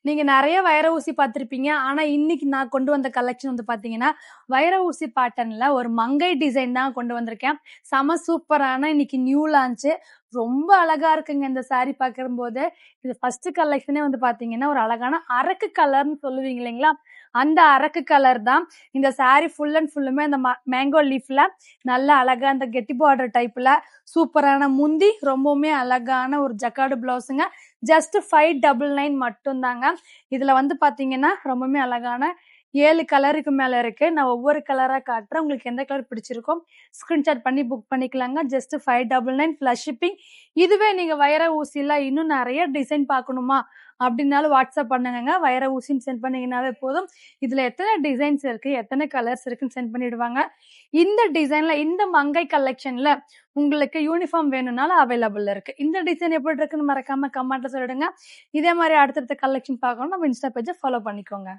நீங்க நெறைய வைர ஊசி பார்த்திருப்பீங்க. ஆனா, இன்னைக்கு நான் கொண்டு வந்த கலெக்ஷன் வந்து பார்த்தீங்கன்னா, வைர ஊசி பேட்டர்ன்ல ஒரு மங்கை டிசைன் தான் கொண்டு வந்திருக்கேன். செம சூப்பரான இன்னைக்கு நியூ லான்ச்சு. ரொம்ப அழகா இருக்குங்க இந்த சாரி பார்க்கும்போது. இது ஃபர்ஸ்ட் கலெக்ஷனே வந்து பார்த்தீங்கன்னா, ஒரு அழகான அரக்கு கலர்ன்னு சொல்லுவீங்க இல்லைங்களா? அந்த அரக்கு கலர் தான். இந்த சாரி ஃபுல் அண்ட் ஃபுல்லுமே அந்த மேங்கோ லீஃப்ல நல்ல அழகா அந்த கெட்டி பார்டர் டைப்ல சூப்பரான முந்தி, ரொம்பவுமே அழகான ஒரு ஜக்கார்டு பிளவுஸுங்க. ஜஸ்ட் 599 மட்டும் தாங்க. இதுல வந்து பாத்தீங்கன்னா ரொம்பவுமே அழகான 7 கலருக்கு மேல இருக்கு. நான் ஒவ்வொரு கலரா காட்டுறேன். உங்களுக்கு எந்த கலர் பிடிச்சிருக்கோ ஸ்கிரீன்ஷாட் பண்ணி புக் பண்ணிக்கலாங்க. Just 599 plus shipping. இதுவே நீங்க வைர ஊசில இன்னும் நிறைய டிசைன் பார்க்கணுமா அப்படின்னாலும் வாட்ஸ்அப் பண்ணுங்க. வைர ஊசின்னு சென்ட் பண்ணீங்கன்னாவே போதும். இதுல எத்தனை டிசைன்ஸ் இருக்கு, எத்தனை கலர்ஸ் இருக்குன்னு சென்ட் பண்ணிடுவாங்க. இந்த டிசைன்ல இந்த மங்கை கலெக்ஷன்ல உங்களுக்கு யூனிஃபார்ம் வேணும்னாலும் அவைலபிள் இருக்கு. இந்த டிசைன் எப்படி இருக்குன்னு மறக்காம கமெண்ட்ல சொல்லிடுங்க. இதே மாதிரி அடுத்தடுத்த கலெக்ஷன் பார்க்கணும் நம்ம இன்ஸ்டா பேஜை ஃபாலோ பண்ணிக்கோங்க.